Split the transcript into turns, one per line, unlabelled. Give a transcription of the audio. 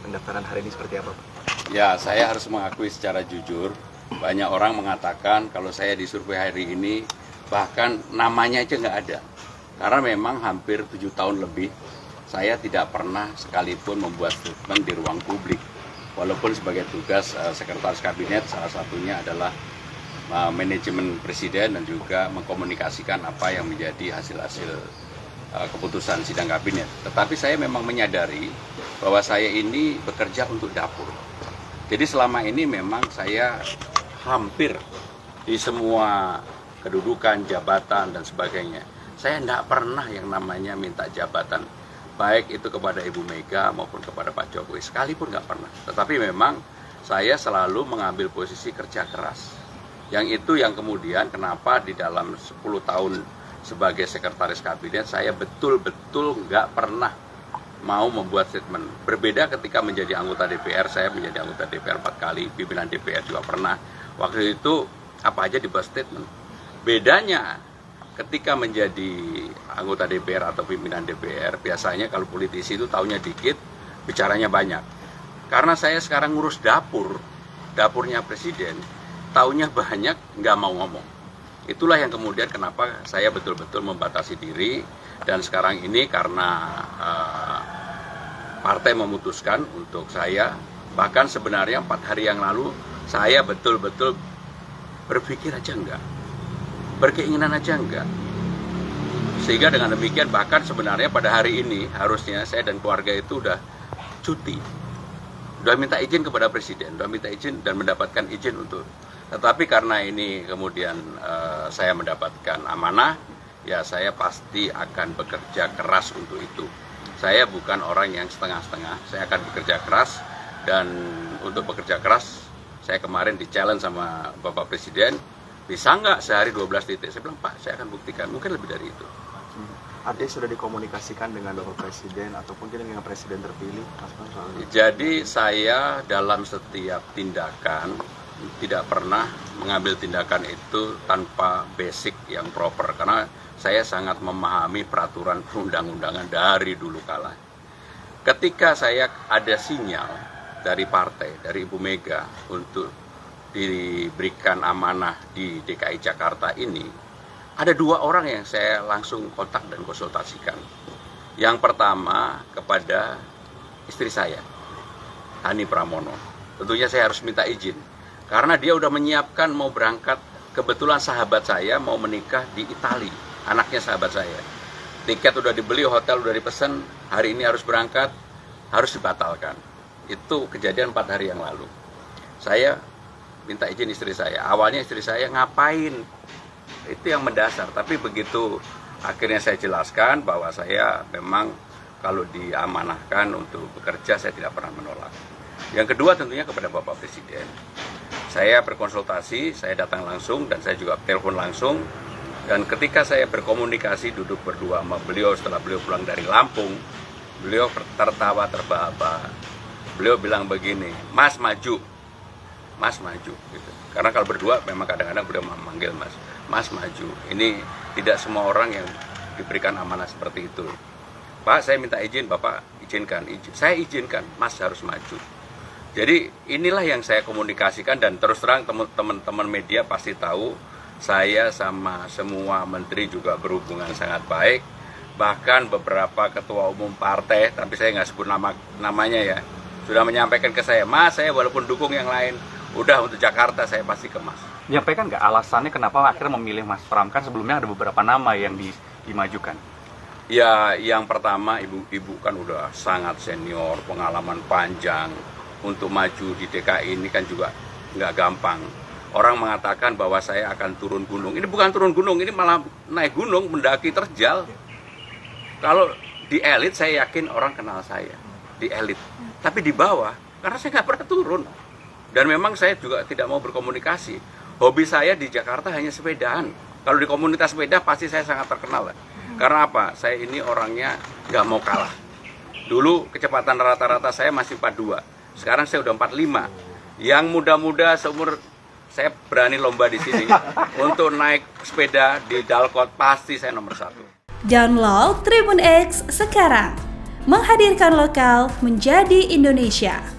pendaftaran hari ini seperti apa, Pak?
Ya, saya harus mengakui secara jujur, banyak orang mengatakan kalau saya di survei hari ini, bahkan namanya aja nggak ada. Karena memang hampir 7 tahun lebih, saya tidak pernah sekalipun membuat statement di ruang publik. Walaupun sebagai tugas sekretaris kabinet, salah satunya adalah manajemen presiden dan juga mengkomunikasikan apa yang menjadi hasil-hasil keputusan sidang kabinet. Tetapi saya memang menyadari bahwa saya ini bekerja untuk dapur. Jadi selama ini memang saya hampir di semua kedudukan, jabatan, dan sebagainya. Saya tidak pernah yang namanya minta jabatan, baik itu kepada Ibu Mega maupun kepada Pak Jokowi, sekalipun nggak pernah. Tetapi memang saya selalu mengambil posisi kerja keras. Yang itu yang kemudian kenapa di dalam 10 tahun sebagai sekretaris kabinet, saya betul-betul nggak pernah mau membuat statement. Berbeda ketika menjadi anggota DPR, saya menjadi anggota DPR 4 kali, pimpinan DPR juga pernah. Waktu itu apa aja dibuat statement. Bedanya ketika menjadi anggota DPR atau pimpinan DPR, biasanya kalau politisi itu taunya dikit, bicaranya banyak. Karena saya sekarang ngurus dapurnya presiden, taunya banyak, nggak mau ngomong. Itulah yang kemudian kenapa saya betul-betul membatasi diri, dan sekarang ini karena partai memutuskan untuk saya, bahkan sebenarnya 4 hari yang lalu, saya betul-betul berpikir aja enggak, berkeinginan aja enggak. Sehingga dengan demikian bahkan sebenarnya pada hari ini harusnya saya dan keluarga itu udah cuti. Udah minta izin kepada presiden, udah minta izin dan mendapatkan izin untuk. Tetapi karena ini kemudian saya mendapatkan amanah, ya saya pasti akan bekerja keras untuk itu. Saya bukan orang yang setengah-setengah, saya akan bekerja keras, dan untuk bekerja keras, saya kemarin di-challenge sama Bapak Presiden, bisa nggak sehari 12 titik? Saya bilang, Pak, saya akan buktikan, mungkin lebih dari itu.
Ada sudah dikomunikasikan dengan Bapak Presiden ataupun dengan Presiden terpilih?
Jadi saya dalam setiap tindakan tidak pernah mengambil tindakan itu tanpa basic yang proper, karena saya sangat memahami peraturan perundang-undangan dari dulu kala. Ketika saya ada sinyal dari partai, dari Ibu Mega untuk diberikan amanah di DKI Jakarta ini, ada 2 orang yang saya langsung kontak dan konsultasikan. Yang pertama kepada istri saya, Hani Pramono. Tentunya saya harus minta izin, karena dia udah menyiapkan mau berangkat. Kebetulan sahabat saya mau menikah di Italia, anaknya sahabat saya. Tiket udah dibeli, hotel udah dipesan, hari ini harus berangkat, harus dibatalkan. Itu kejadian 4 hari yang lalu. Saya minta izin istri saya. Awalnya istri saya ngapain? Itu yang mendasar. Tapi begitu akhirnya saya jelaskan bahwa saya memang kalau diamanahkan untuk bekerja, saya tidak pernah menolak. Yang kedua tentunya kepada Bapak Presiden. Saya berkonsultasi, saya datang langsung dan saya juga telepon langsung. Dan ketika saya berkomunikasi duduk berdua sama beliau setelah beliau pulang dari Lampung, beliau tertawa terbahak-bahak. Beliau bilang begini, Mas maju, Mas maju. Gitu. Karena kalau berdua memang kadang-kadang beliau memanggil Mas, Mas maju. Ini tidak semua orang yang diberikan amanah seperti itu. Pak, saya minta izin, Bapak izinkan. Saya izinkan, Mas harus maju. Jadi inilah yang saya komunikasikan, dan terus terang teman-teman media pasti tahu saya sama semua menteri juga berhubungan sangat baik. Bahkan beberapa ketua umum partai, tapi saya nggak sebut namanya ya, sudah menyampaikan ke saya, Mas, saya walaupun dukung yang lain, udah untuk Jakarta saya pasti ke Mas.
Menyampaikan nggak alasannya kenapa akhirnya memilih Mas Pram? Kan sebelumnya ada beberapa nama yang dimajukan.
Ya, yang pertama ibu kan udah sangat senior, pengalaman panjang. Untuk maju di DKI ini kan juga nggak gampang. Orang mengatakan bahwa saya akan turun gunung. Ini bukan turun gunung, ini malah naik gunung, mendaki terjal. Kalau di elit saya yakin orang kenal saya, di elit. Tapi di bawah, karena saya nggak pernah turun. Dan memang saya juga tidak mau berkomunikasi. Hobi saya di Jakarta hanya sepedaan. Kalau di komunitas sepeda pasti saya sangat terkenal. Karena apa? Saya ini orangnya nggak mau kalah. Dulu kecepatan rata-rata saya masih 42. Sekarang saya udah 45. Yang muda-muda seumur saya berani lomba di sini. Untuk naik sepeda di Dalkot pasti saya nomor 1.
Download Tribun X sekarang, menghadirkan lokal menjadi Indonesia.